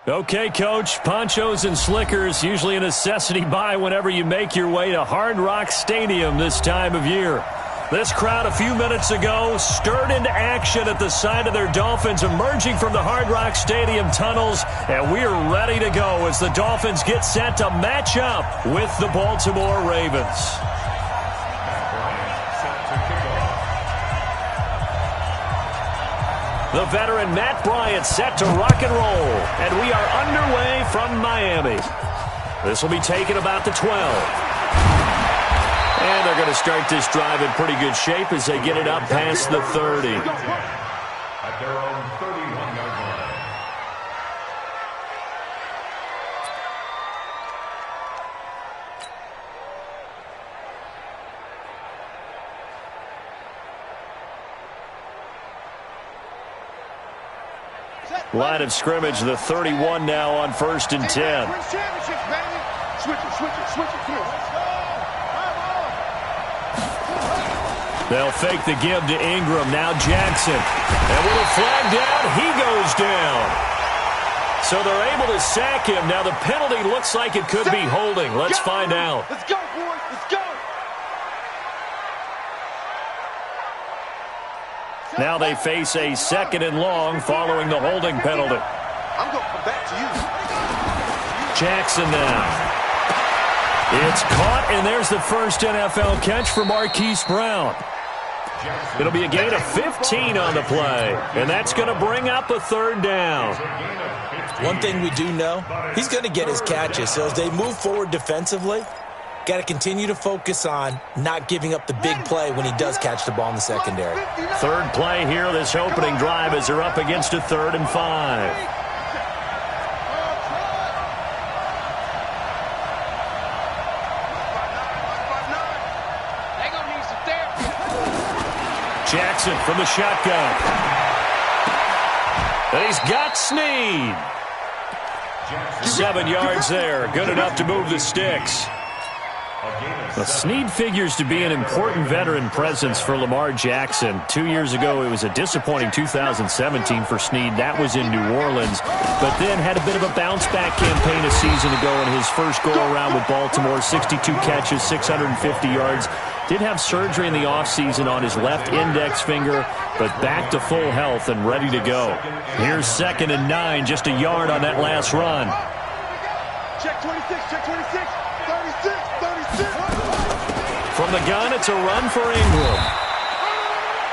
Okay, Coach, ponchos and slickers, usually a necessity buy whenever you make your way to Hard Rock Stadium this time of year. This crowd a few minutes ago stirred into action at the side of their Dolphins emerging from the Hard Rock Stadium tunnels, and we're ready to go as the Dolphins get set to match up with the Baltimore Ravens. The veteran Matt Bryant set to rock and roll, and we are underway from Miami. This will be taken about the 12. And they're going to start this drive in pretty good shape as they get it up past the 30. At their own 31-yard line. Line of scrimmage, the 31 now on 1st and 10. They'll fake the give to Ingram. Now Jackson. And with a flag down, he goes down. So they're able to sack him. Now the penalty looks like it could be holding. Let's find out. Let's go, boys. Let's go. Now they face a 2nd and long following the holding penalty. I'm going to come back to you. Jackson now. It's caught, and there's the first NFL catch for Marquise Brown. It'll be a gain of 15 on the play, and that's going to bring up a 3rd down. One thing we do know, he's going to get his catches. So as they move forward defensively, got to continue to focus on not giving up the big play when he does catch the ball in the secondary. 3rd play here, this opening drive, as they're up against a 3rd and 5. Jackson from the shotgun. And he's got Snead. 7 yards there. Good enough to move the sticks. Well, Snead figures to be an important veteran presence for Lamar Jackson. 2 years ago, it was a disappointing 2017 for Snead. That was in New Orleans. But then had a bit of a bounce-back campaign a season ago in his first go-around with Baltimore. 62 catches, 650 yards. Did have surgery in the offseason on his left index finger, but back to full health and ready to go. Here's 2nd and 9, just a yard on that last run. Check 26, check 26, 36, 36. From the gun, it's a run for Ingram.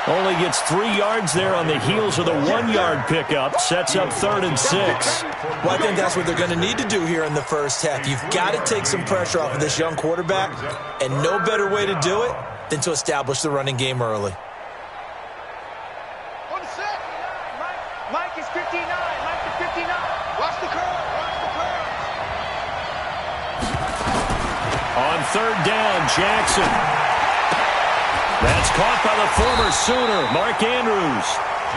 Only gets 3 yards there on the heels of the 1-yard pickup. Sets up 3rd and 6. Well, I think that's what they're going to need to do here in the first half. You've got to take some pressure off of this young quarterback, and no better way to do it than to establish the running game early. On the set. Mike is 59. Mike is 59. Watch the curve. Watch the curve. On 3rd down, Jackson. That's caught by the former Sooner, Mark Andrews.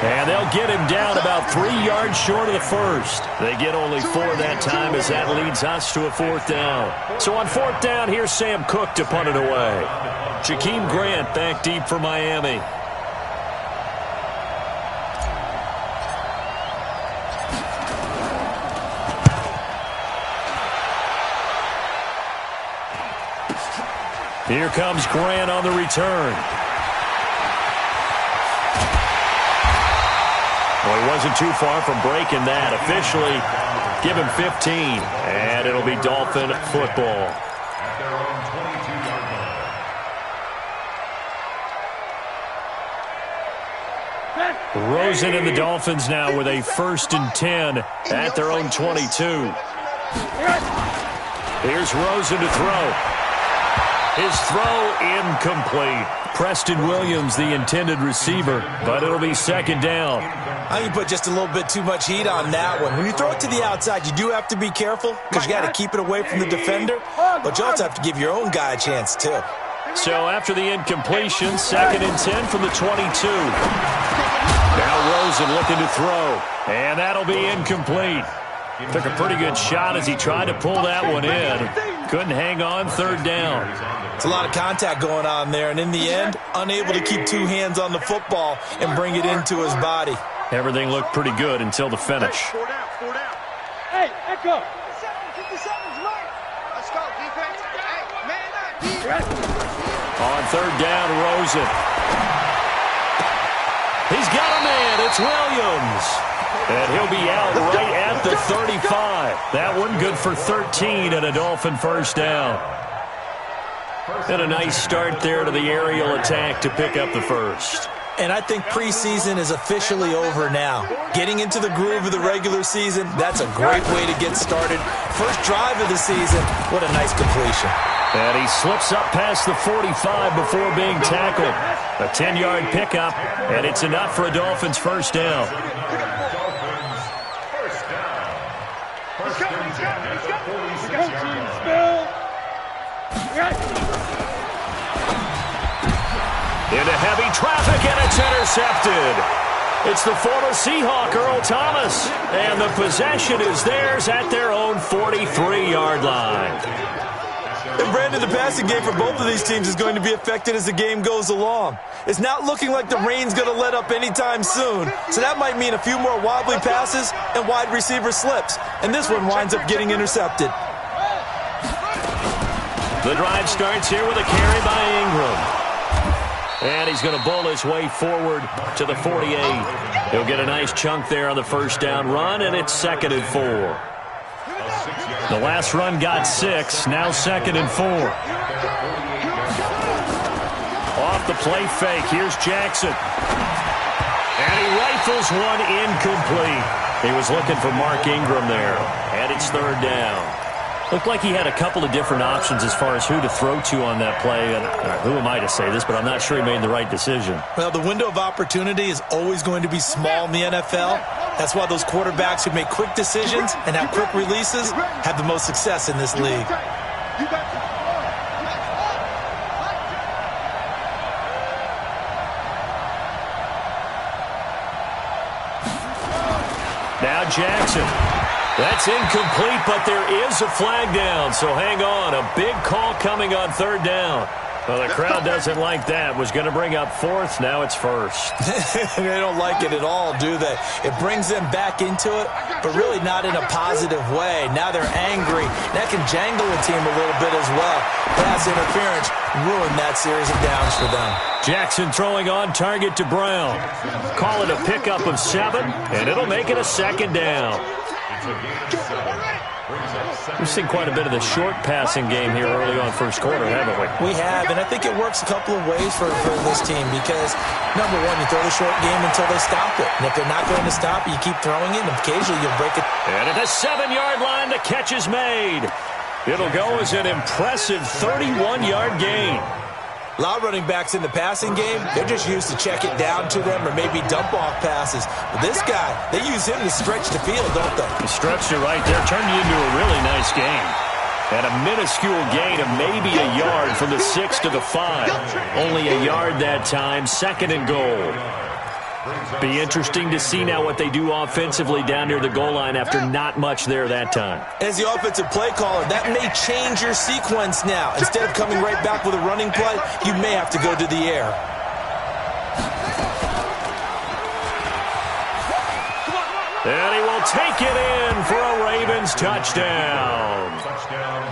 And they'll get him down about 3 yards short of the first. They get only 4 that time as that leads us to a 4th down. So on 4th down, here's Sam Cook to punt it away. Jakeem Grant back deep for Miami. Here comes Grant on the return. Well, he wasn't too far from breaking that. Officially, give him 15, and it'll be Dolphin football. At their own 22-yard line. Rosen and the Dolphins now with a 1st and 10 at their own 22. Here's Rosen to throw. His throw incomplete. Preston Williams, the intended receiver, but it'll be 2nd down. I think you put just a little bit too much heat on that one. When you throw it to the outside, you do have to be careful because you got to keep it away from the defender, but you also have to give your own guy a chance too. So after the incompletion, 2nd and 10 from the 22. Now Rosen looking to throw, and that'll be incomplete. Took a pretty good shot as he tried to pull that one in. Couldn't hang on. 3rd down. It's a lot of contact going on there, and in the end, unable to keep 2 hands on the football and bring it into his body. Everything looked pretty good until the finish. 4 down, 4 down. Hey, Echo. 57's right. Let's go, defense. Hey, man up, defense. On third down, Rosen. He's got a man. It's Williams. And he'll be out right at the 35. That one good for 13 and a Dolphin first down. And a nice start there to the aerial attack to pick up the first. And I think preseason is officially over now. Getting into the groove of the regular season, that's a great way to get started. First drive of the season, what a nice completion. And he slips up past the 45 before being tackled. A 10-yard pickup, and it's enough for a Dolphins first down. Into heavy traffic, and it's intercepted. It's the former Seahawk, Earl Thomas, and the possession is theirs at their own 43-yard line. And Brandon, the passing game for both of these teams is going to be affected as the game goes along. It's not looking like the rain's going to let up anytime soon, so that might mean a few more wobbly passes and wide receiver slips, and this one winds up getting intercepted. The drive starts here with a carry by Ingram. And he's going to bowl his way forward to the 48. He'll get a nice chunk there on the first down run, and it's 2nd and 4. The last run got 6, now 2nd and 4. Off the play fake, here's Jackson. And he rifles one incomplete. He was looking for Mark Ingram there, and it's 3rd down. Looked like he had a couple of different options as far as who to throw to on that play. And who am I to say this, but I'm not sure he made the right decision. Well, the window of opportunity is always going to be small in the NFL. That's why those quarterbacks who make quick decisions and have quick releases have the most success in this league. Now Jackson. That's incomplete, but there is a flag down, so hang on. A big call coming on 3rd down. Well, the crowd doesn't like that. Was going to bring up 4th, now it's 1st. They don't like it at all, do they? It brings them back into it, but really not in a positive way. Now they're angry. That can jangle a team a little bit as well. Pass interference ruined that series of downs for them. Jackson throwing on target to Brown. Call it a pickup of 7, and it'll make it a 2nd down. We've seen quite a bit of the short passing game here early on first quarter, haven't we? We have, and I think it works a couple of ways for this team because, number one, you throw the short game until they stop it. And if they're not going to stop it, you keep throwing it, and occasionally you'll break it. And at the 7-yard line, the catch is made. It'll go as an impressive 31-yard gain. A lot of running backs in the passing game, they're just used to check it down to them or maybe dump off passes. But this guy, they use him to stretch the field, don't they? He stretched it right there, turned it into a really nice gain. And a minuscule gain of maybe a yard from the 6 to the 5. Only a yard that time, 2nd and goal. Be interesting to see now what they do offensively down near the goal line after not much there that time. As the offensive play caller, that may change your sequence now. Instead of coming right back with a running play, you may have to go to the air. And he will take it in for a Ravens touchdown.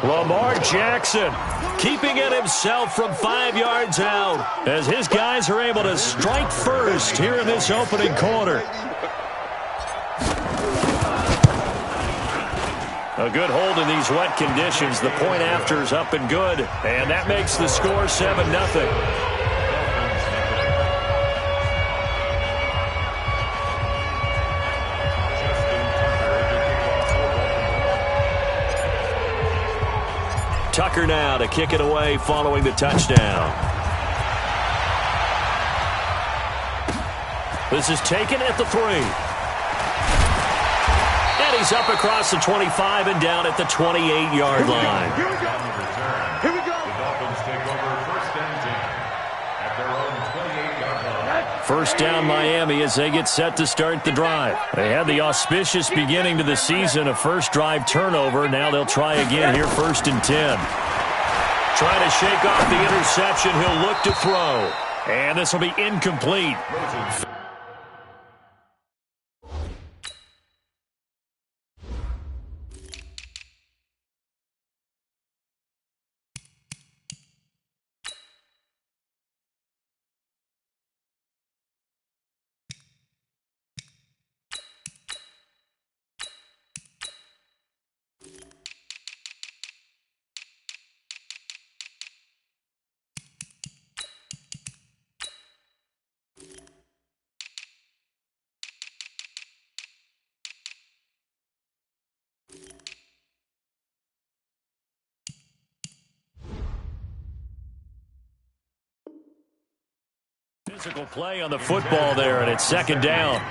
Lamar Jackson keeping it himself from 5 yards out as his guys are able to strike first here in this opening quarter. A good hold in these wet conditions. The point after is up and good, and that makes the score 7-0. Tucker now to kick it away following the touchdown. This is taken at the 3. And he's up across the 25 and down at the 28-yard line. Here we go. Here we go. The Dolphins take over 1st and 10 at their own 28-yard line. First down Miami as they get set to start the drive. They had the auspicious beginning to the season, a first drive turnover. Now they'll try again here 1st and 10. Trying to shake off the interception. He'll look to throw. And this will be incomplete. Physical play on the football there, and it's second down.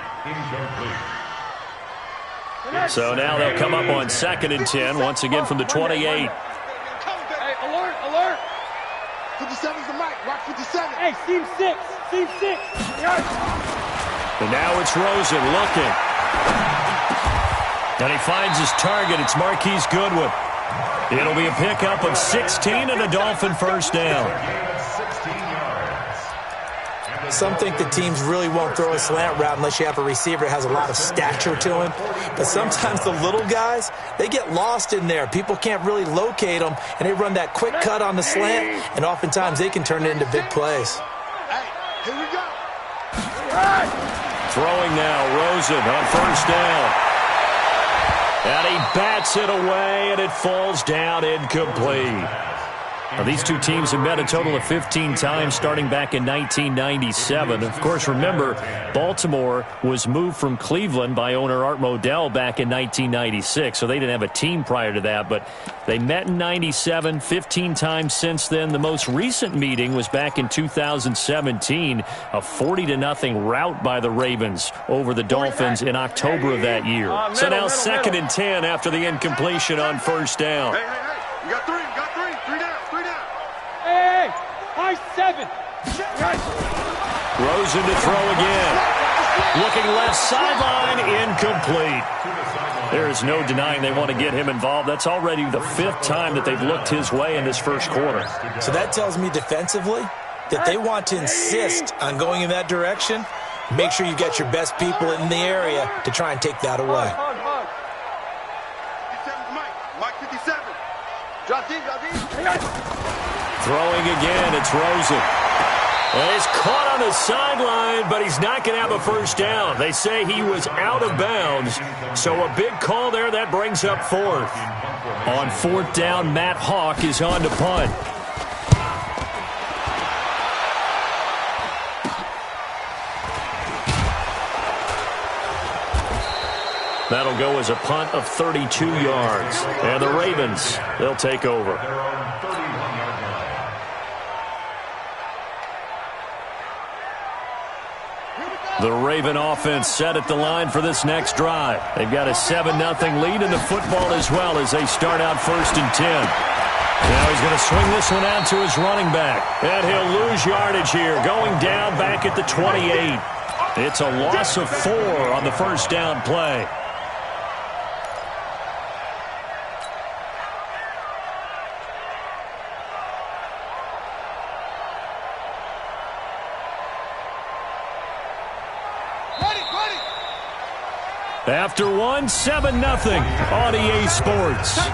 So now they'll come up on 2nd and 10, once again from the 28. Hey, alert, alert. 57's the mic. Watch 57. Hey, seam 6. Seam 6. And now it's Rosen looking. And he finds his target. It's Marquise Goodwin. It'll be a pickup of 16 and a Dolphin first down. Some think the teams really won't throw a slant route unless you have a receiver that has a lot of stature to him. But sometimes the little guys, they get lost in there. People can't really locate them, and they run that quick cut on the slant, and oftentimes they can turn it into big plays. Hey, here we go. Throwing now, Rosen on first down. And he bats it away, and it falls down incomplete. Now, these two teams have met a total of 15 times starting back in 1997. Of course, remember, Baltimore was moved from Cleveland by owner Art Modell back in 1996, so they didn't have a team prior to that, but they met in 97, 15 times since then. The most recent meeting was back in 2017, a 40-0 rout by the Ravens over the Dolphins in October of that year. So now 2nd and 10 after the incompletion on first down. Hey, you got 3, you got 3. 3 down, 3 down. Hey, high 7. Rosen to throw again. Looking left sideline, incomplete. There is no denying they want to get him involved. That's already the 5th time that they've looked his way in this first quarter. So that tells me defensively that they want to insist on going in that direction. Make sure you get your best people in the area to try and take that away. 57's Mike 57. Drop deep. Throwing again, it's Rosen. And he's caught on the sideline, but he's not going to have a first down. They say he was out of bounds, so a big call there. That brings up 4th. On 4th down, Matt Hawk is on to punt. That'll go as a punt of 32 yards. And the Ravens, they'll take over. The Raven offense set at the line for this next drive. They've got a 7-0 lead in the football as well as they start out 1st and 10. Now he's going to swing this one out to his running back. And he'll lose yardage here, going down back at the 28. It's a loss of 4 on the first down play. After 1, 7-0 on EA Sports. 4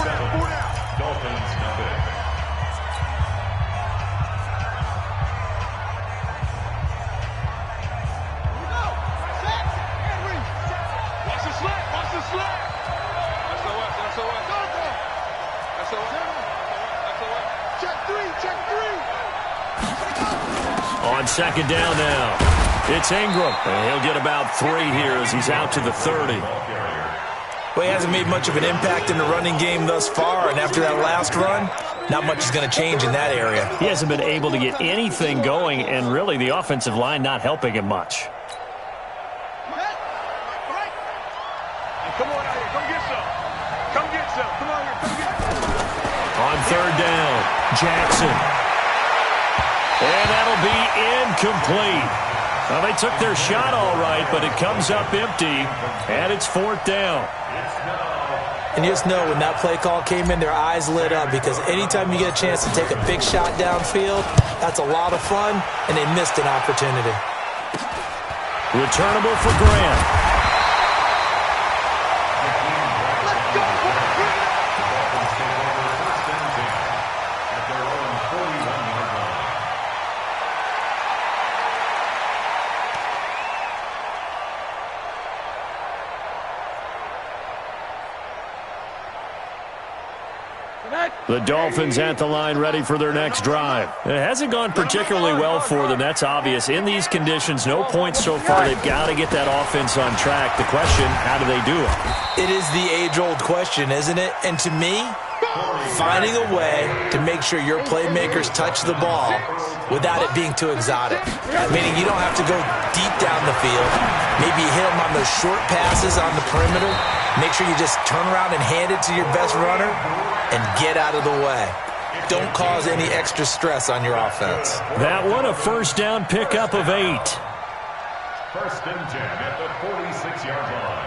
down. Dolphins nothing. Watch the slip. Check 3. On 2nd down now. It's Ingram, and he'll get about 3 here as he's out to the 30. Well, he hasn't made much of an impact in the running game thus far, and after that last run, not much is going to change in that area. He hasn't been able to get anything going, and really the offensive line not helping him much. Come on out here. Come get some. Come on here. Come get some. On 3rd down, Jackson. And that'll be incomplete. Well, they took their shot all right, but it comes up empty, and it's 4th down. And you just know when that play call came in, their eyes lit up because anytime you get a chance to take a big shot downfield, that's a lot of fun, and they missed an opportunity. Returnable for Grant. The Dolphins at the line ready for their next drive. It hasn't gone particularly well for them, that's obvious. In these conditions, no points so far. They've got to get that offense on track. The question, how do they do it? It is the age-old question, isn't it? And to me, finding a way to make sure your playmakers touch the ball without it being too exotic. Meaning you don't have to go deep down the field. Maybe you hit them on those short passes on the perimeter. Make sure you just turn around and hand it to your best runner and get out of the way. Don't cause any extra stress on your offense. That one a first down pickup of 8. First and 10 at the 46-yard line.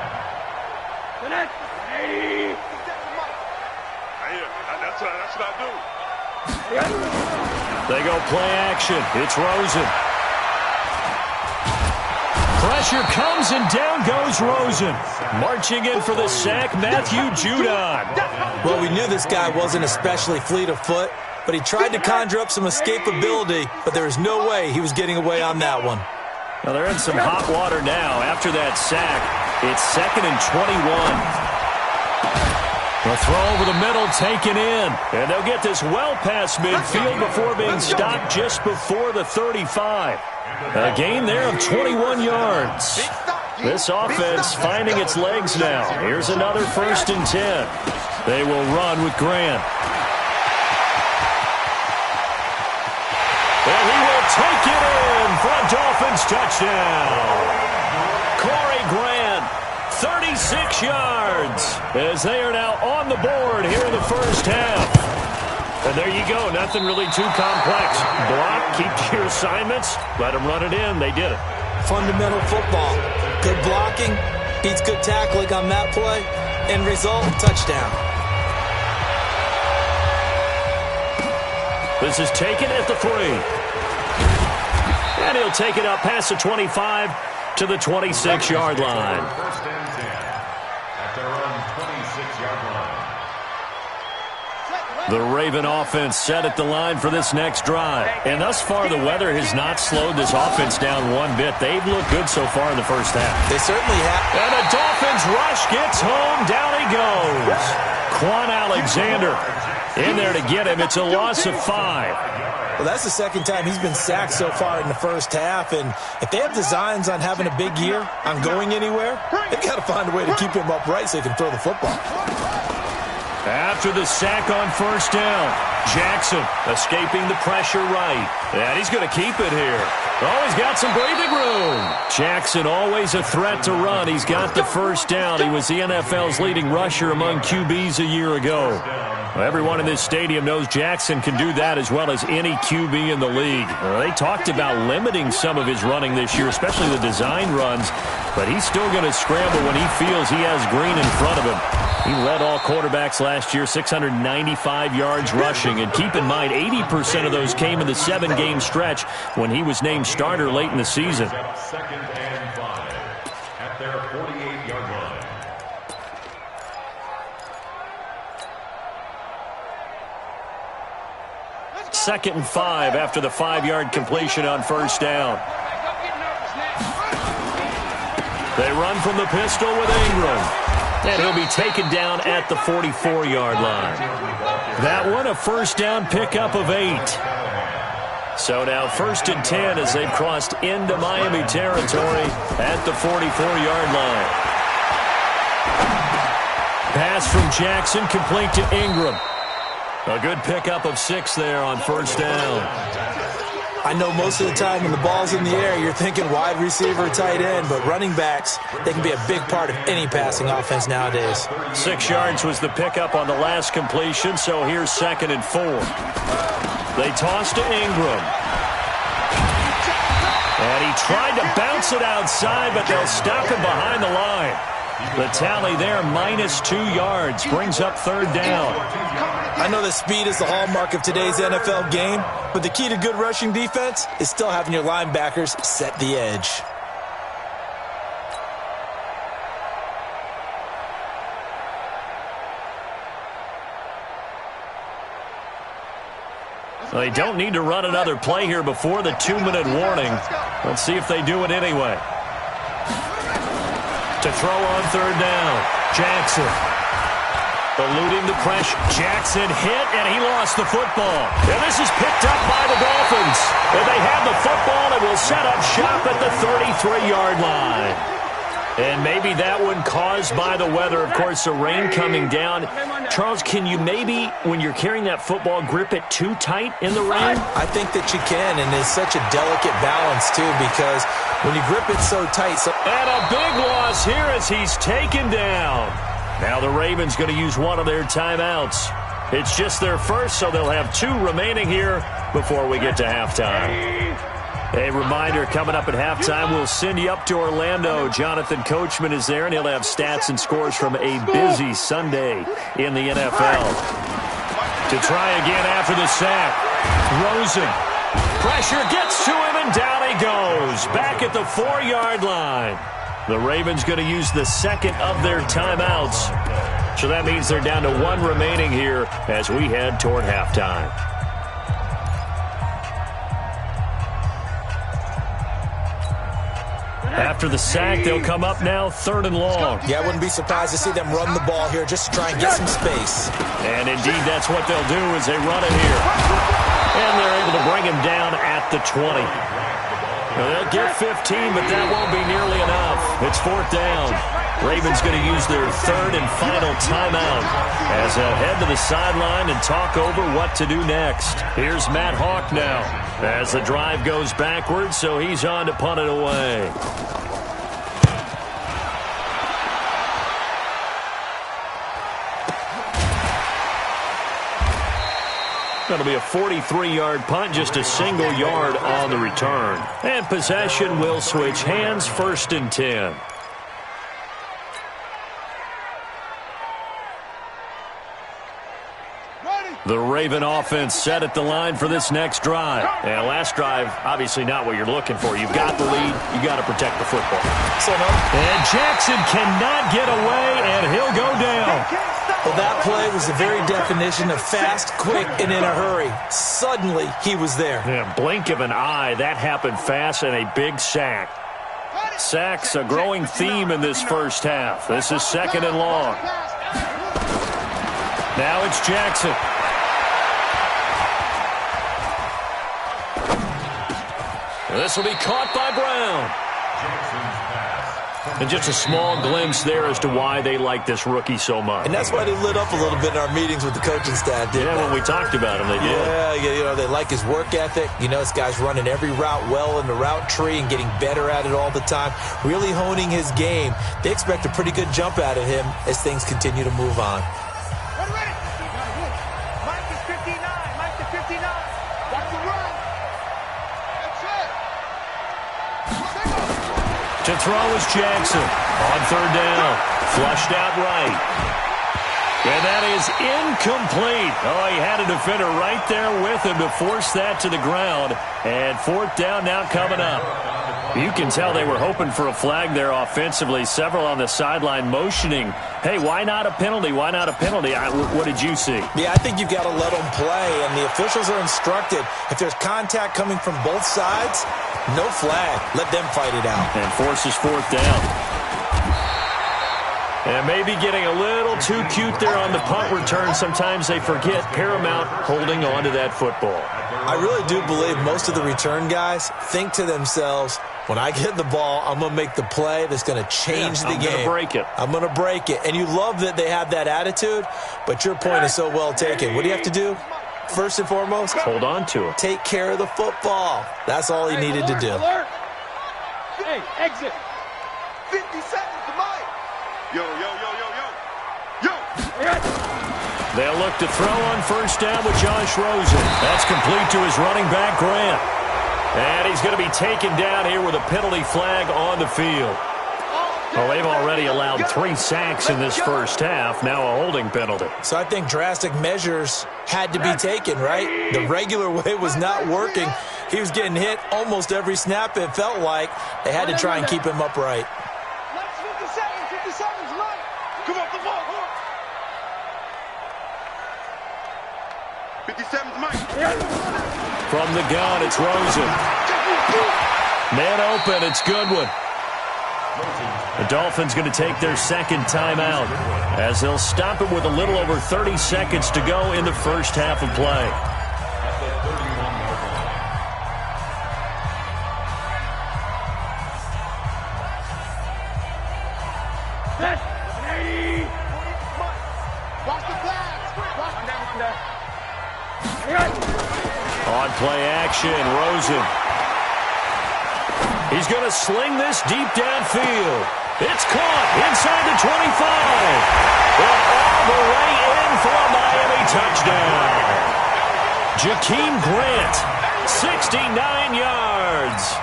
That's what I do. They go play action. It's Rosen. Pressure comes and down goes Rosen. Marching in for the sack, Matthew Judon. Well, we knew this guy wasn't especially fleet of foot, but he tried to conjure up some escapability, but there was no way he was getting away on that one. Well, they're in some hot water now. After that sack, it's 2nd and 21. The throw over the middle taken in. And they'll get this well past midfield before being stopped just before the 35. A gain there of 21 yards. This offense finding its legs now. Here's another 1st and 10. They will run with Grant. And he will take it in for a Dolphins touchdown. Corey Grant, 36 yards, as they are now on the board here in the first half. And there you go, nothing really too complex. Block, keep to your assignments, let them run it in. They did it. Fundamental football. Good blocking beats good tackling on that play. End result, touchdown. This is taken at the 3. And he'll take it up past the 25 to the 26-yard line. First and 10 at their own 26-yard line. The Raven offense set at the line for this next drive. And thus far, the weather has not slowed this offense down one bit. They've looked good so far in the first half. They certainly have. And the Dolphins rush gets home. Down he goes. Quan Alexander in there to get him. It's a loss of 5. Well, that's the second time he's been sacked so far in the first half. And if they have designs on having a big year, on going anywhere, they've got to find a way to keep him upright so they can throw the football. After the sack on first down, Jackson escaping the pressure right. And he's going to keep it here. Oh, he's got some breathing room. Jackson always a threat to run. He's got the first down. He was the NFL's leading rusher among QBs a year ago. Well, everyone in this stadium knows Jackson can do that as well as any QB in the league. They talked about limiting some of his running this year, especially the design runs. But he's still going to scramble when he feels he has green in front of him. He led all quarterbacks last year, 695 yards rushing. And keep in mind, 80% of those came in the 7-game stretch when he was named starter late in the season. 2nd and 5 at their 48-yard line. Second and 5 after the 5-yard completion on first down. They run from the pistol with Ingram. And he'll be taken down at the 44-yard line. That one a first down pickup of 8. So now 1st and 10 as they've crossed into Miami territory at the 44-yard line. Pass from Jackson complete to Ingram. A good pickup of 6 there on first down. I know most of the time when the ball's in the air, you're thinking wide receiver, tight end, but running backs, they can be a big part of any passing offense nowadays. 6 yards was the pickup on the last completion, so here's 2nd and 4. They toss to Ingram. And he tried to bounce it outside, but they'll stop him behind the line. The tally there, -2 yards, brings up 3rd down. I know that speed is the hallmark of today's NFL game, but the key to good rushing defense is still having your linebackers set the edge. They don't need to run another play here before the 2-minute warning. Let's see if they do it anyway. To throw on 3rd down, Jackson. Eluding the pressure. Jackson hit, and he lost the football. And this is picked up by the Dolphins. And they have the football and will set up shop at the 33-yard line. And maybe that one caused by the weather. Of course, the rain coming down. Charles, can you maybe, when you're carrying that football, grip it too tight in the rain? I think that you can, and it's such a delicate balance, too, because when you grip it so tight... And a big loss here as he's taken down. Now the Ravens going to use one of their timeouts. It's just their first, so they'll have 2 remaining here before we get to halftime. A reminder, coming up at halftime, we'll send you up to Orlando. Jonathan Coachman is there, and he'll have stats and scores from a busy Sunday in the NFL. To try again after the sack. Rosen. Pressure gets to him, and down he goes. Back at the 4-yard line. The Ravens going to use the second of their timeouts. So that means they're down to 1 remaining here as we head toward halftime. After the sack, they'll come up now 3rd and long. Yeah, I wouldn't be surprised to see them run the ball here just to try and get some space. And indeed, that's what they'll do as they run it here. And they're able to bring him down at the 20. Now, they'll get 15, but that won't be nearly enough. It's 4th down. Ravens going to use their 3rd and final timeout as they'll head to the sideline and talk over what to do next. Here's Matt Hawk now as the drive goes backwards, so he's on to punt it away. That'll be a 43-yard punt, just a single yard on the return. And possession will switch hands, 1st and 10. The Raven offense set at the line for this next drive. And last drive, obviously not what you're looking for. You've got the lead. You got to protect the football. And Jackson cannot get away, and he'll go down. Well, that play was the very definition of fast, quick, and in a hurry. Suddenly, he was there. Yeah, blink of an eye. That happened fast, and a big sack. Sacks, a growing theme in this first half. This is 2nd and long. Now it's Jackson. This will be caught by Brown. And just a small glimpse there as to why they like this rookie so much. And that's why they lit up a little bit in our meetings with the coaching staff, didn't they? Yeah, when we talked about him, they did. Yeah, you know, they like his work ethic. You know, this guy's running every route well in the route tree and getting better at it all the time, really honing his game. They expect a pretty good jump out of him as things continue to move on. To throw is Jackson on 3rd down. Flushed out right. And that is incomplete. Oh, he had a defender right there with him to force that to the ground. And 4th down now coming up. You can tell they were hoping for a flag there offensively. Several on the sideline motioning, hey, why not a penalty? Why not a penalty? What did you see? Yeah, I think you've got to let them play. And the officials are instructed, if there's contact coming from both sides, no flag. Let them fight it out. And forces 4th down. And maybe getting a little too cute there on the punt return. Sometimes they forget paramount holding on to that football. I really do believe most of the return guys think to themselves, when I get the ball, I'm going to make the play that's going to change the game. I'm going to break it. I'm going to break it. And you love that they have that attitude, but your point is so well taken. What do you have to do? First and foremost, hold on to it. Take care of the football. That's all he needed to do. Alert. Hey, exit. 50 seconds to Mike. Yo. They'll look to throw on 1st down with Josh Rosen. That's complete to his running back, Grant. And he's going to be taken down here with a penalty flag on the field. Well, they've already allowed 3 sacks in this first half. Now a holding penalty. So I think drastic measures had to be taken, right? The regular way was not working. He was getting hit almost every snap, it felt like. They had to try and keep him upright. 50 seconds, Mike. Come on. 50 seconds, Mike. From the gun, it's Rosen. Man open, it's Goodwin. The Dolphins going to take their 2nd timeout as they'll stop it with a little over 30 seconds to go in the first half of play. Watch the pass. On play action, Rosen. He's going to sling this deep downfield. It's caught inside the 25. And all the way in for a Miami touchdown. Jakeem Grant, 69 yards.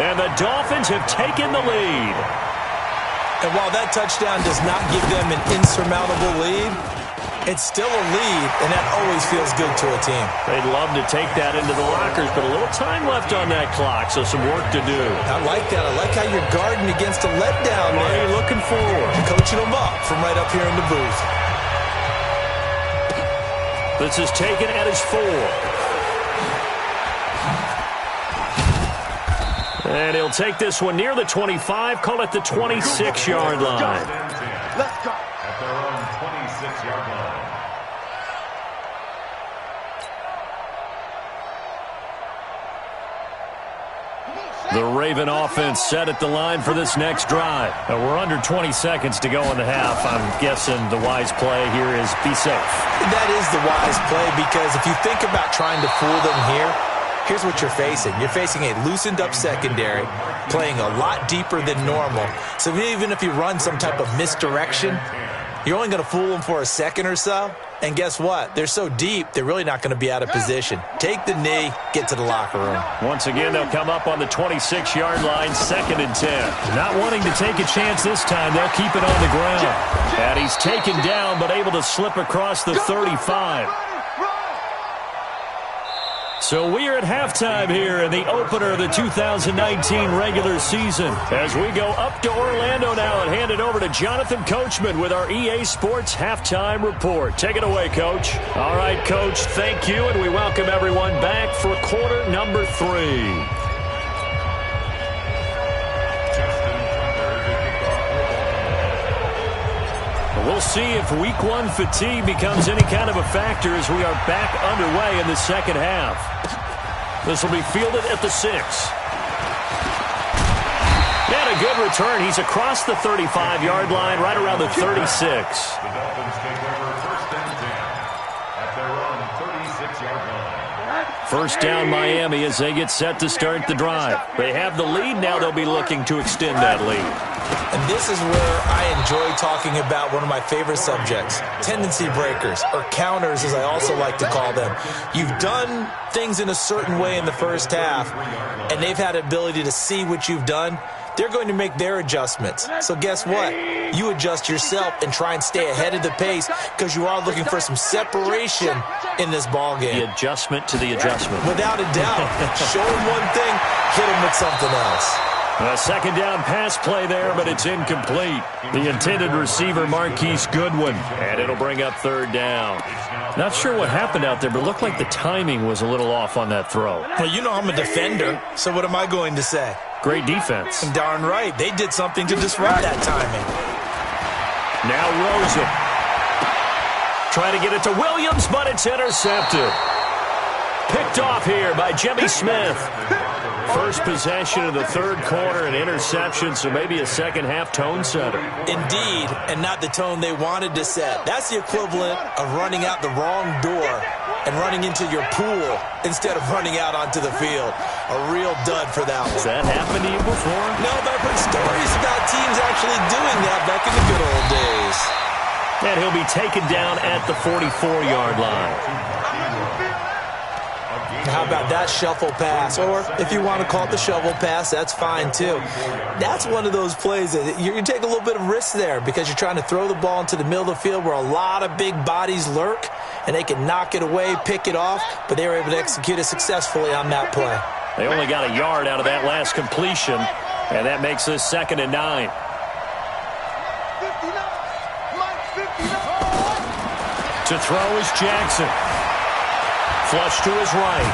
And the Dolphins have taken the lead. And while that touchdown does not give them an insurmountable lead, it's still a lead, and that always feels good to a team. They'd love to take that into the lockers, but a little time left on that clock, so some work to do. I like that. I like how you're guarding against a letdown What there. are you looking for? Coaching them up from right up here in the booth. This is taken at his 4. And he'll take this one near the 25, call it the 26-yard line. Let's go. At their own 26-yard line. The Raven offense set at the line for this next drive. We're under 20 seconds to go in the half. I'm guessing the wise play here is be safe. That is the wise play, because if you think about trying to fool them here, here's what you're facing. You're facing a loosened-up secondary, playing a lot deeper than normal. So even if you run some type of misdirection, you're only going to fool them for a second or so. And guess what? They're so deep, they're really not going to be out of position. Take the knee, get to the locker room. Once again, they'll come up on the 26-yard line, 2nd and 10. Not wanting to take a chance this time, they'll keep it on the ground. And he's taken down, but able to slip across the 35. So we are at halftime here in the opener of the 2019 regular season. As we go up to Orlando now and hand it over to Jonathan Coachman with our EA Sports Halftime Report. Take it away, Coach. All right, Coach, thank you, and we welcome everyone back for quarter number 3. We'll see if week 1 fatigue becomes any kind of a factor as we are back underway in the second half. This will be fielded at the 6. And a good return. He's across the 35-yard line, right around the 36. The Dolphins take over 1st and 10 at their own 36-yard line. First down Miami as they get set to start the drive. They have the lead now. They'll be looking to extend that lead. And this is where I enjoy talking about one of my favorite subjects, tendency breakers, or counters as I also like to call them. You've done things in a certain way in the first half, and they've had the ability to see what you've done. They're going to make their adjustments. So guess what? You adjust yourself and try and stay ahead of the pace because you are looking for some separation in this ball game. The adjustment to the adjustment. Without a doubt. Show them one thing, hit them with something else. A second down pass play there, but it's incomplete. The intended receiver, Marquise Goodwin, and it'll bring up 3rd down. Not sure what happened out there, but it looked like the timing was a little off on that throw. Well, you know I'm a defender, so what am I going to say? Great defense. Darn right. They did something to disrupt that timing. Now Rosen. Trying to get it to Williams, but it's intercepted. Picked off here by Jimmy Smith. First possession of the 3rd quarter, an interception, so maybe a second-half tone setter. Indeed, and not the tone they wanted to set. That's the equivalent of running out the wrong door and running into your pool instead of running out onto the field. A real dud for that one. Has that happened to you before? No, but I've heard stories about teams actually doing that back in the good old days. And he'll be taken down at the 44-yard line. How about that shuffle pass? Or if you want to call it the shovel pass, that's fine too. That's one of those plays that you take a little bit of risk there because you're trying to throw the ball into the middle of the field where a lot of big bodies lurk, and they can knock it away, pick it off, but they were able to execute it successfully on that play. They only got a yard out of that last completion, and that makes this 2nd and 9. To throw is Jackson. Flush to his right.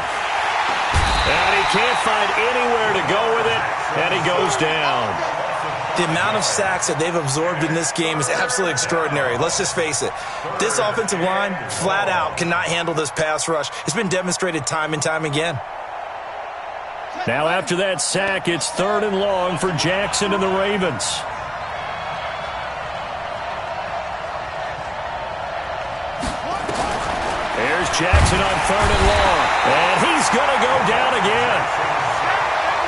And he can't find anywhere to go with it, and he goes down. The amount of sacks that they've absorbed in this game is absolutely extraordinary. Let's just face it. This offensive line, flat out, cannot handle this pass rush. It's been demonstrated time and time again. Now after that sack, it's 3rd and long for Jackson and the Ravens. Jackson on 3rd and long. And he's going to go down again.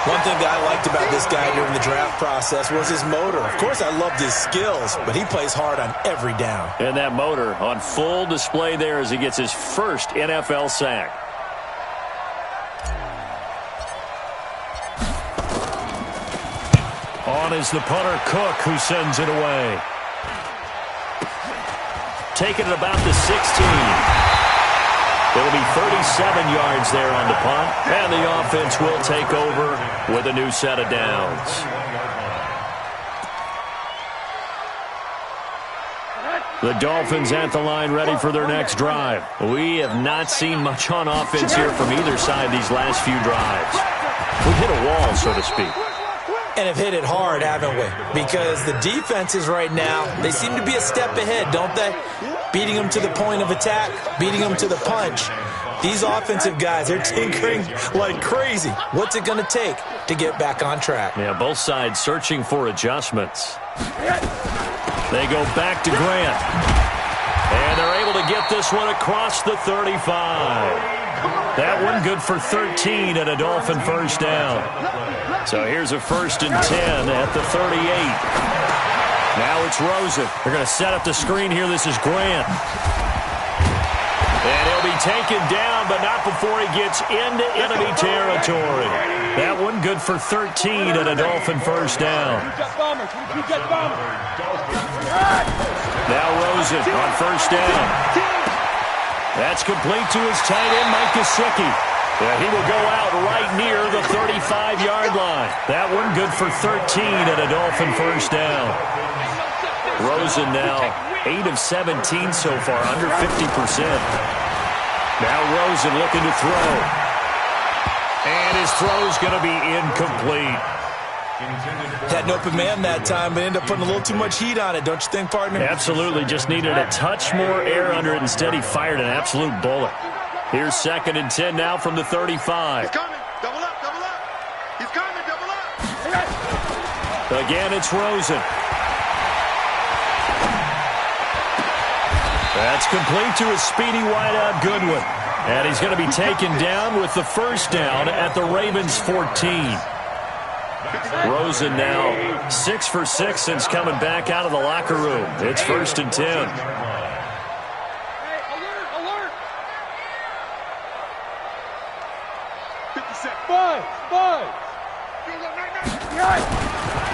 One thing that I liked about this guy during the draft process was his motor. Of course, I loved his skills, but he plays hard on every down. And that motor on full display there as he gets his first NFL sack. On is the punter, Cook, who sends it away. Taking it about the 16. It'll be 37 yards there on the punt, and the offense will take over with a new set of downs. The Dolphins at the line ready for their next drive. We have not seen much on offense here from either side these last few drives. We've hit a wall, so to speak. And have hit it hard, haven't we? Because the defenses right now, they seem to be a step ahead, don't they? Beating them to the point of attack, beating them to the punch. These offensive guys, they're tinkering like crazy. What's it going to take to get back on track? Yeah, both sides searching for adjustments. They go back to Grant. And they're able to get this one across the 35. That one good for 13 and a Dolphin first down. So here's a 1st and 10 at the 38. Now it's Rosen. They're going to set up the screen here. This is Grant. And he'll be taken down, but not before he gets into enemy territory. That one good for 13 and a Dolphin first down. Now Rosen on first down. That's complete to his tight end, Mike Gesicki. Yeah, he will go out right near the 35-yard line. That one good for 13 and a Dolphin first down. Rosen now 8 of 17 so far, under 50%. Now Rosen looking to throw. And his throw's going to be incomplete. Had an open man that time, but ended up putting a little too much heat on it, don't you think, partner? Absolutely. Just needed a touch more air under it. Instead, he fired an absolute bullet. Here's 2nd and 10 now from the 35. He's coming. Double up, double up. He's coming, double up. Again, it's Rosen. That's complete to his speedy wideout Goodwin. And he's going to be taken down with the first down at the Ravens 14. Rosen now 6 for 6 since coming back out of the locker room. It's 1st and 10. Alert!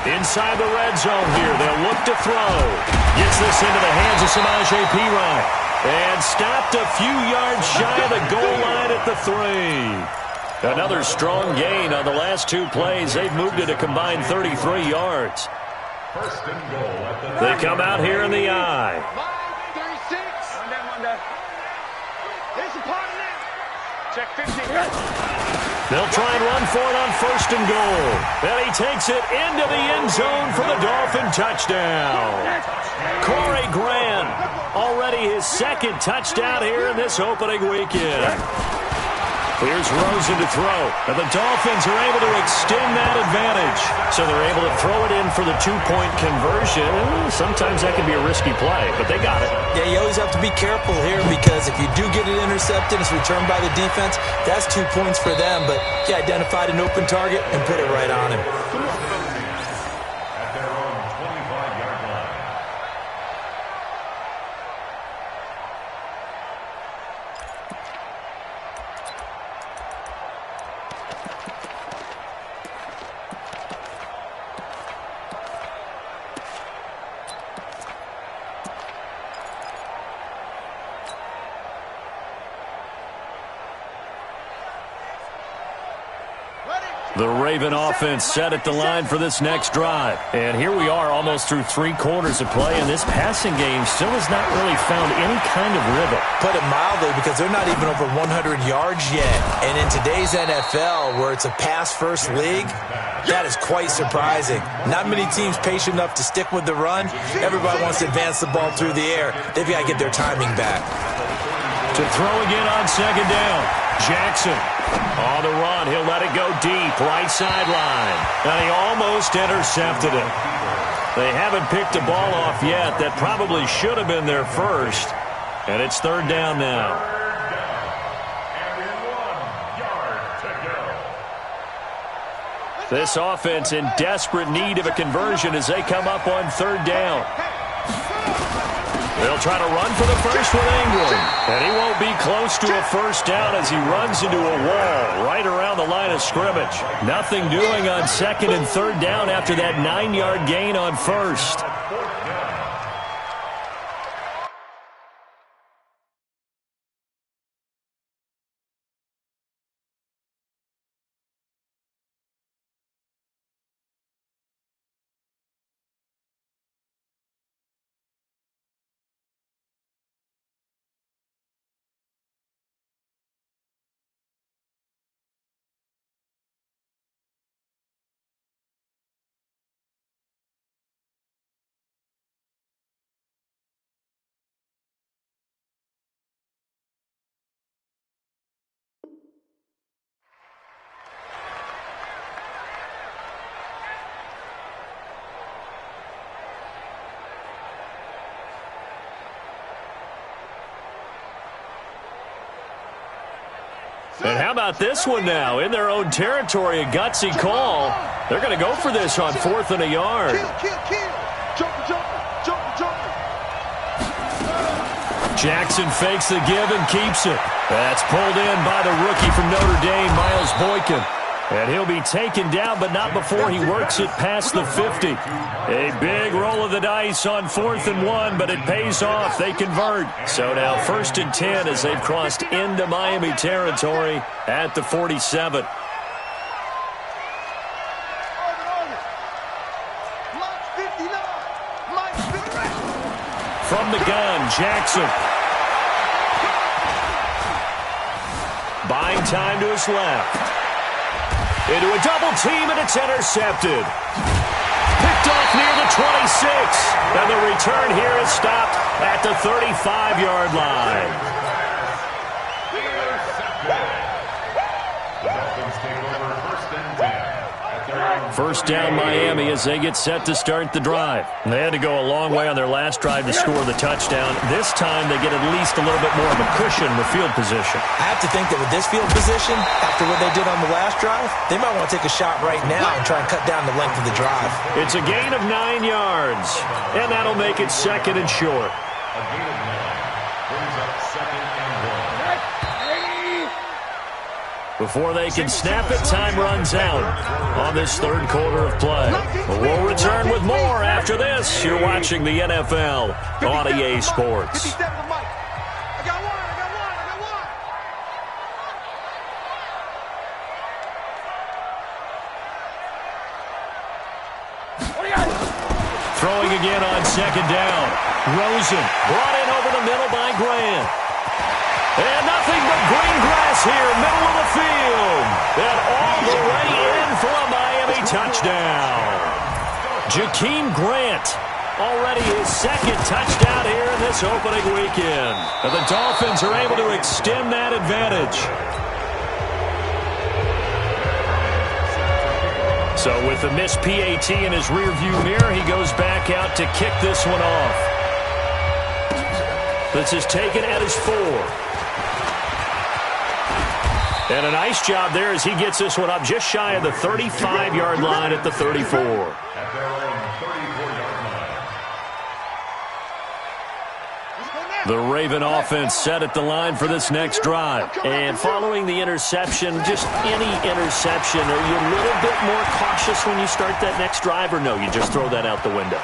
Inside the red zone here. They'll look to throw. Gets this into the hands of Samaje Perine. And stopped a few yards shy of the goal line at the 3. Another strong gain on the last 2 plays. They've moved it a combined 33 yards. They come out here in the eye. 36. There's a part of that. Check 50. They'll try and run for it on 1st and goal. And he takes it into the end zone for the Dolphin touchdown. Corey Grant, already his 2nd touchdown here in this opening weekend. Here's Rosen to throw. And the Dolphins are able to extend that advantage. So they're able to throw it in for the 2-point conversion. Sometimes that can be a risky play, but they got it. Yeah, you always have to be careful here because if you do get it intercepted, it's returned by the defense, that's 2 points for them. But he identified an open target and put it right on him. At their own 25-yard line. The Raven offense set at the line for this next drive. And here we are almost through 3 quarters of play, and this passing game still has not really found any kind of rhythm. Put it mildly, because they're not even over 100 yards yet. And in today's NFL, where it's a pass-first league, that is quite surprising. Not many teams patient enough to stick with the run. Everybody wants to advance the ball through the air. They've got to get their timing back. To throw again on 2nd down. Jackson on the run. He'll let it go deep, right sideline. And he almost intercepted it. They haven't picked a ball off yet. That probably should have been their first. And it's 3rd down now. This offense in desperate need of a conversion as they come up on third down. They'll try to run for the first with Ingram. And he won't be close to a first down as he runs into a wall right around the line of scrimmage. Nothing doing on second and third down after that 9-yard gain on first. And how about this one now? In their own territory, a gutsy call. They're going to go for this on 4th and a yard. Jackson fakes the give and keeps it. That's pulled in by the rookie from Notre Dame, Miles Boykin. And he'll be taken down, but not before he works it past the 50. A big roll of the dice on 4th and 1, but it pays off. They convert. So now 1st and 10 as they've crossed into Miami territory at the 47. From the gun, Jackson. Buying time to his left. Into a double team, and it's intercepted. Picked off near the 26. And the return here is stopped at the 35-yard line. The Dolphins take over 1st and 10. First down Miami as they get set to start the drive. They had to go a long way on their last drive to score the touchdown. This time they get at least a little bit more of a cushion with field position. I have to think that with this field position, after what they did on the last drive, they might want to take a shot right now and try and cut down the length of the drive. It's a gain of 9 yards, and that'll make it 2nd and short. A gain of 9 brings up 2nd and 1. Before they can snap it, time runs out on this 3rd quarter of play. We'll return with more after this. You're watching the NFL on EA Sports. Throwing again on 2nd down. Rosen brought in over the middle by Grant. And nothing but green grass here, middle of the field. And all the way in for a Miami touchdown. Jakeem Grant, already his 2nd touchdown here in this opening weekend. And the Dolphins are able to extend that advantage. So with the missed PAT in his rearview mirror, he goes back out to kick this one off. This is taken at his 4. And a nice job there as he gets this one up just shy of the 35-yard line at the 34. At their own 34-yard line. The Raven offense set at the line for this next drive. And following the interception, just any interception, are you a little bit more cautious when you start that next drive, or no, you just throw that out the window?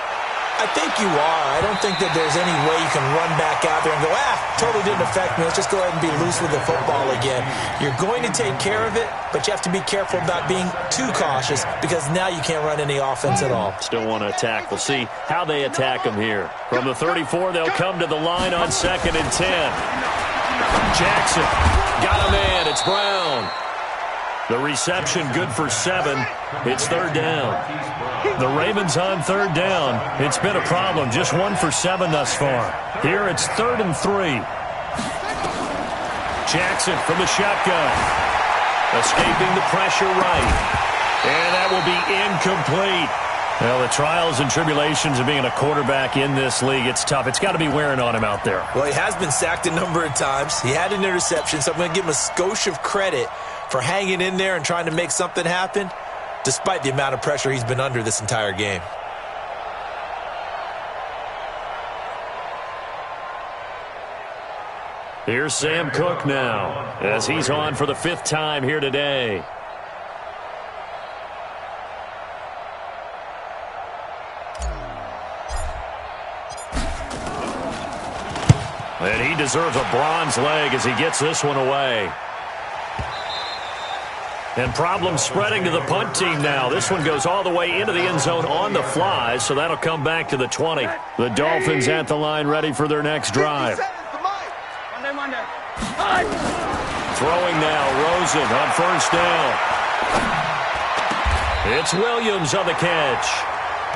I think you are. I don't think that there's any way you can run back out there and go, totally didn't affect me. Let's just go ahead and be loose with the football again. You're going to take care of it, but you have to be careful about being too cautious because now you can't run any offense at all. Still want to attack. We'll see how they attack them here. From the 34, they'll come to the line on 2nd and 10. Jackson got a man. It's Brown. The reception good for 7. It's 3rd down. The Ravens on 3rd down. It's been a problem. Just 1 for 7 thus far. Here it's 3rd and 3. Jackson from the shotgun. Escaping the pressure right. And that will be incomplete. Well, the trials and tribulations of being a quarterback in this league, it's tough. It's got to be wearing on him out there. Well, he has been sacked a number of times. He had an interception, so I'm going to give him a skosh of credit for hanging in there and trying to make something happen. despite the amount of pressure he's been under this entire game. Here's Sam Cook now, as he's on for the 5th time here today. And he deserves a bronze leg as he gets this one away. And problems spreading to the punt team now. This one goes all the way into the end zone on the fly, so that'll come back to the 20. The Dolphins at the line ready for their next drive. Throwing now, Rosen on 1st down. It's Williams on the catch.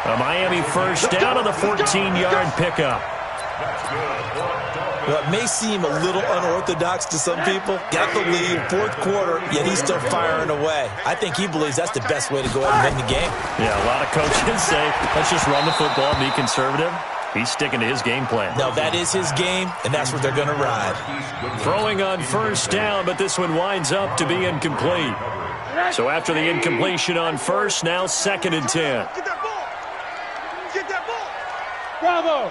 A Miami 1st down on the 14-yard pickup. Well, it may seem a little unorthodox to some people. Got the lead, 4th quarter, yet he's still firing away. I think he believes that's the best way to go ahead and win the game. Yeah, a lot of coaches say, let's just run the football, be conservative. He's sticking to his game plan. No, that is his game, and that's what they're going to ride. Throwing on 1st down, but this one winds up to be incomplete. So after the incompletion on 1st, now 2nd and 10. Get that ball. Get that ball. Bravo.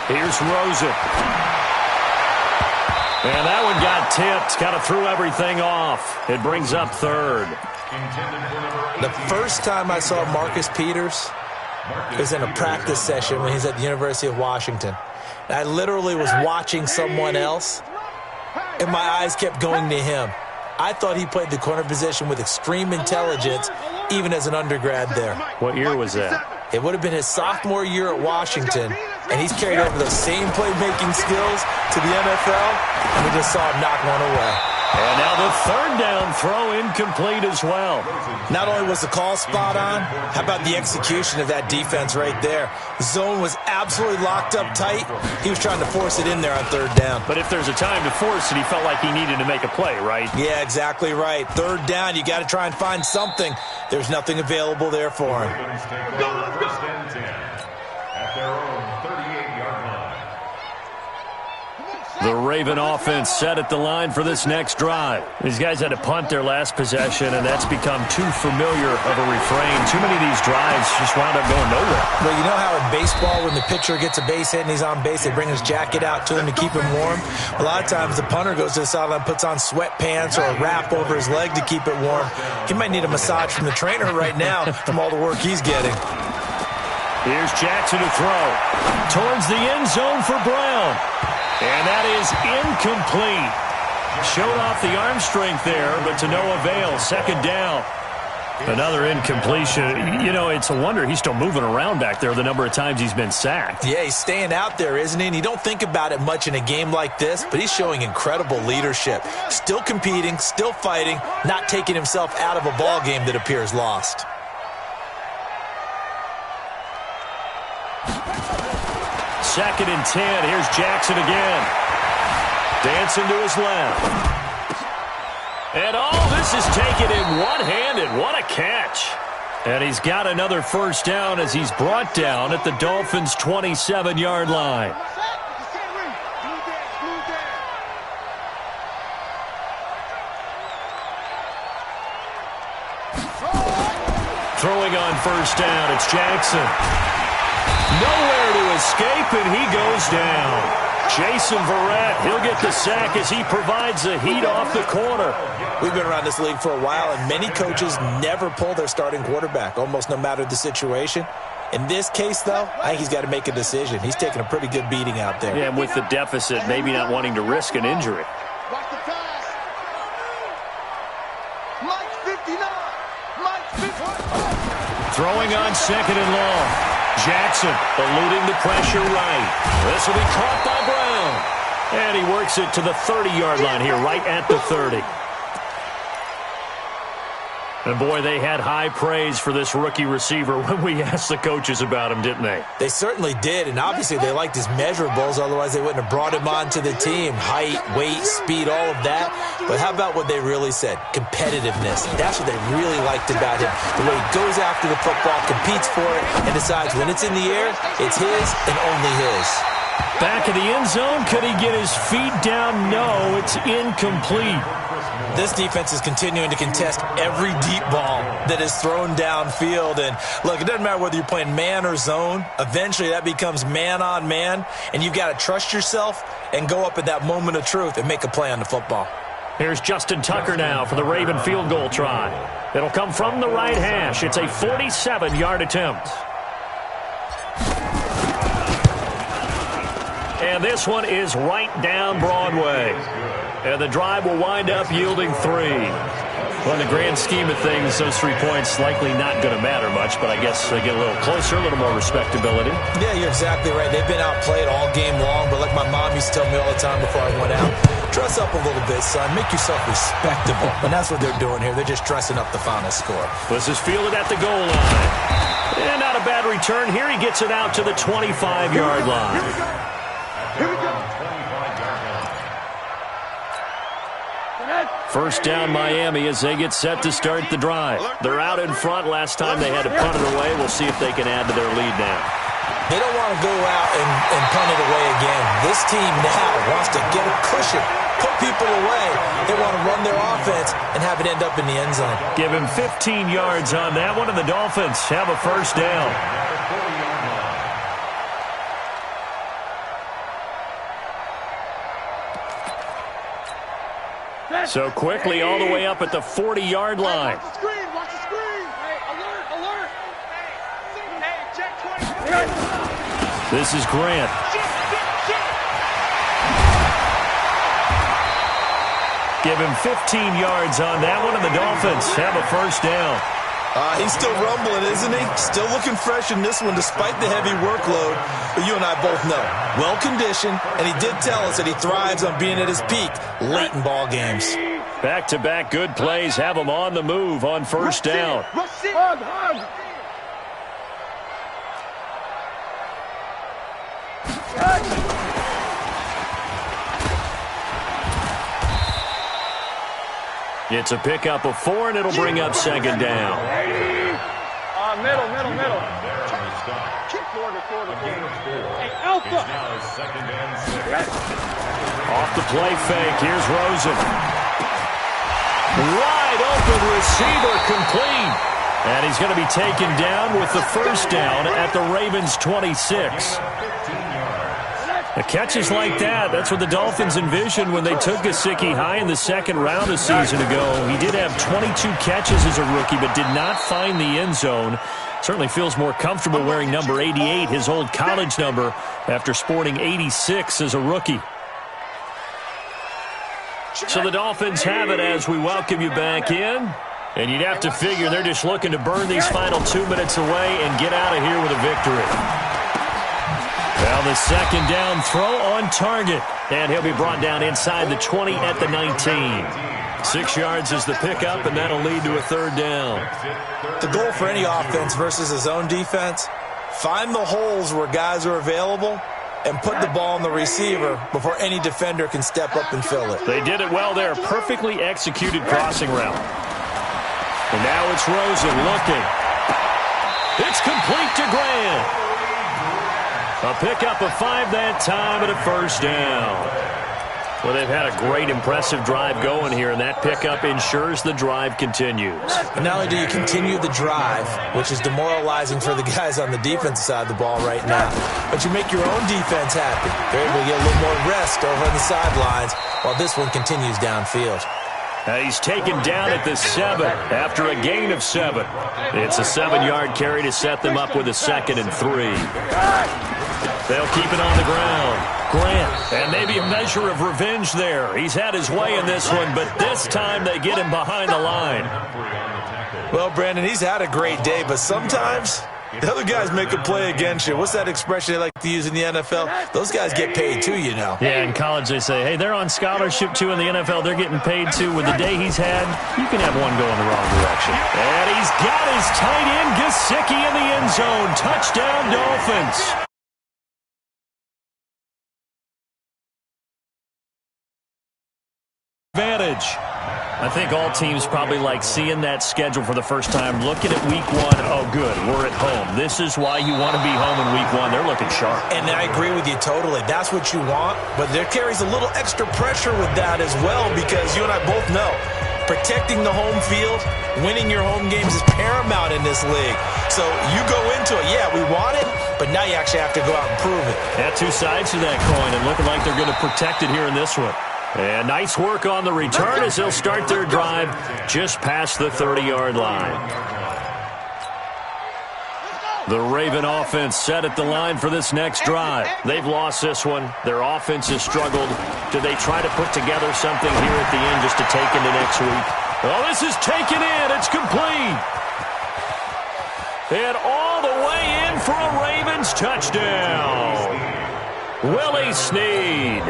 Here's Rosen. And that one got tipped. Kind of threw everything off. It brings up 3rd. The first time I saw Marcus Peters was in a practice session when he's at the University of Washington. And I literally was watching someone else, and my eyes kept going to him. I thought he played the corner position with extreme intelligence, even as an undergrad there. What year was that? It would have been his sophomore year at Washington, and he's carried over those same playmaking skills to the NFL, and we just saw him knock one away. And now the 3rd down throw incomplete as well. Not only was the call spot on, how about the execution of that defense right there? The zone was absolutely locked up tight. He was trying to force it in there on 3rd down. But if there's a time to force it, he felt like he needed to make a play, right? Yeah, exactly right. 3rd down, you got to try and find something. There's nothing available there for him. First and 10 at their own 38-yard line. The Raven offense set at the line for this next drive. These guys had to punt their last possession, and that's become too familiar of a refrain. Too many of these drives just wound up going nowhere. Well, you know how in baseball, when the pitcher gets a base hit and he's on base, they bring his jacket out to him to keep him warm? A lot of times the punter goes to the sideline, puts on sweatpants or a wrap over his leg to keep it warm. He might need a massage from the trainer right now from all the work he's getting. Here's Jackson to throw. Towards the end zone for Brown. And that is incomplete. Showed off the arm strength there, but to no avail. 2nd down. Another incompletion. You know, it's a wonder he's still moving around back there the number of times he's been sacked. Yeah, he's staying out there, isn't he? And you don't think about it much in a game like this, but he's showing incredible leadership. Still competing, still fighting, not taking himself out of a ball game that appears lost. Second and 10. Here's Jackson again. Dancing to his left. And all this is taken in one-handed. What a catch. And he's got another 1st down as he's brought down at the Dolphins' 27-yard line. Throwing on 1st down, it's Jackson. Nowhere to escape, and he goes down. Jason Verrett, he'll get the sack as he provides the heat off the corner. We've been around this league for a while, and many coaches never pull their starting quarterback, almost no matter the situation. In this case, though, I think he's got to make a decision. He's taking a pretty good beating out there. Yeah, and with the deficit, maybe not wanting to risk an injury. Watch the pass. Mike 59. Mike 50. Throwing on 2nd and long. Jackson eluding the pressure right. This will be caught by Brown. And he works it to the 30-yard line here, right at the 30. And, boy, they had high praise for this rookie receiver when we asked the coaches about him, didn't they? They certainly did, and obviously they liked his measurables, otherwise they wouldn't have brought him onto the team. Height, weight, speed, all of that. But how about what they really said? Competitiveness. That's what they really liked about him. The way he goes after the football, competes for it, and decides when it's in the air, it's his and only his. Back of the end zone, could he get his feet down? No, it's incomplete. This defense is continuing to contest every deep ball that is thrown downfield. And look, it doesn't matter whether you're playing man or zone. Eventually that becomes man on man, and you've got to trust yourself and go up at that moment of truth and make a play on the football. Here's Justin Tucker now for the Raven field goal try. It'll come from the right hash. It's a 47-yard attempt. And this one is right down Broadway. And the drive will wind up yielding 3. Well, in the grand scheme of things, those 3 points likely not going to matter much, but I guess they get a little closer, a little more respectability. Yeah, you're exactly right. They've been outplayed all game long, but like my mom used to tell me all the time before I went out, dress up a little bit, son. Make yourself respectable. And that's what they're doing here. They're just dressing up the final score. This is fielded at the goal line. And not a bad return here. He gets it out to the 25-yard line. Here we go. First down Miami as they get set to start the drive. They're out in front. Last time they had to punt it away. We'll see if they can add to their lead now. They don't want to go out and punt it away again. This team now wants to get a cushion, put people away. They want to run their offense and have it end up in the end zone. Give him 15 yards on that one, and the Dolphins have a first down. So quickly all the way up at the 40-yard line. Watch the screen. Watch the screen. Hey, alert, alert. Hey, check 20. This is Grant. Give him 15 yards on that one, and the Dolphins have a first down. He's still rumbling, isn't he? Still looking fresh in this one despite the heavy workload. But you and I both know, well-conditioned, and he did tell us that he thrives on being at his peak late in ball games. Back-to-back good plays have him on the move on first down. It's a pickup of 4, and it'll bring up second down. Middle. Keep forward. Hey, Alpha. Off the play fake. Here's Rosen. Wide open receiver complete. And he's going to be taken down with the first down at the Ravens' 26. The catches like that, that's what the Dolphins envisioned when they took Gesicki high in the second round a season ago. He did have 22 catches as a rookie, but did not find the end zone. Certainly feels more comfortable wearing number 88, his old college number, after sporting 86 as a rookie. So the Dolphins have it as we welcome you back in. And you'd have to figure they're just looking to burn these final 2 minutes away and get out of here with a victory. Well, the second down throw on target. And he'll be brought down inside the 20 at the 19. 6 yards is the pickup, and that'll lead to a third down. The goal for any offense versus his own defense, find the holes where guys are available and put the ball on the receiver before any defender can step up and fill it. They did it well there. Perfectly executed crossing route. And now it's Rosen looking. It's complete to Grant. A pickup of 5 that time and a first down. Well, they've had a great, impressive drive going here, and that pickup ensures the drive continues. And not only do you continue the drive, which is demoralizing for the guys on the defensive side of the ball right now, but you make your own defense happy. They're able to get a little more rest over on the sidelines while this one continues downfield. He's taken down at the 7 after a gain of 7. It's a 7-yard carry to set them up with a 2nd and 3. They'll keep it on the ground. Grant, and maybe a measure of revenge there. He's had his way in this one, but this time they get him behind the line. Well, Brandon, he's had a great day, but sometimes the other guys make a play against you. What's that expression they like to use in the NFL? Those guys get paid too, you know. Yeah, in college they say, hey, they're on scholarship too. In the NFL, they're getting paid too. With the day he's had, you can have one go in the wrong direction. And he's got his tight end, Gesicki, in the end zone. Touchdown, Dolphins. Advantage. I think all teams probably like seeing that schedule for the first time, looking at week 1. Oh, good, we're at home. This is why you want to be home in week 1. They're looking sharp. And I agree with you totally. That's what you want, but there carries a little extra pressure with that as well, because you and I both know Protecting the home field, winning your home games is paramount in this league. So you go into it, yeah, we want it, but now you actually have to go out and prove it. Yeah, two sides to that coin, and looking like they're going to protect it here in this one. And nice work on the return as they'll start their drive just past the 30-yard line. The Raven offense set at the line for this next drive. They've lost this one. Their offense has struggled. Do they try to put together something here at the end just to take into next week? Oh, this is taken in. It's complete. And all the way in for a Ravens touchdown. Willie Snead,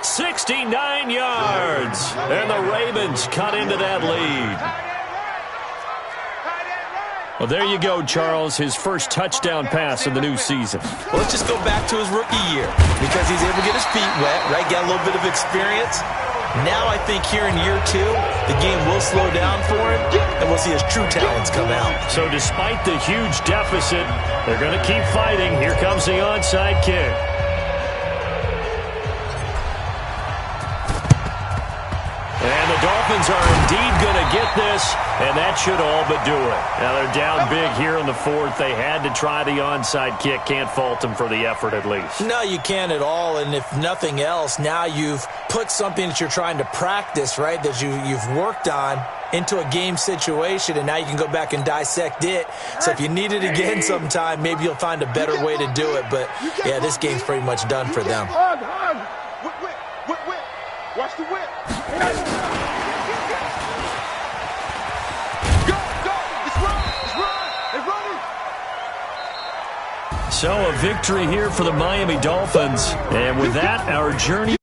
69 yards. And the Ravens cut into that lead. Well, there you go, Charles, his first touchdown pass of the new season. Well, let's just go back to his rookie year because he's able to get his feet wet, right, get a little bit of experience. Now I think here in year 2, the game will slow down for him, and we'll see his true talents come out. So despite the huge deficit, they're going to keep fighting. Here comes the onside kick. And the Dolphins are indeed going to get this, and that should all but do it. Now they're down big here in the 4th. They had to try the onside kick. Can't fault them for the effort at least. No, you can't at all, and if nothing else, now you've put something that you're trying to practice, right, that you've worked on into a game situation, and now you can go back and dissect it. So if you need it again sometime, maybe you'll find a better way to do it. But, yeah, this game's pretty much done for them. Whip. Watch the whip. So a victory here for the Miami Dolphins. And with that, our journey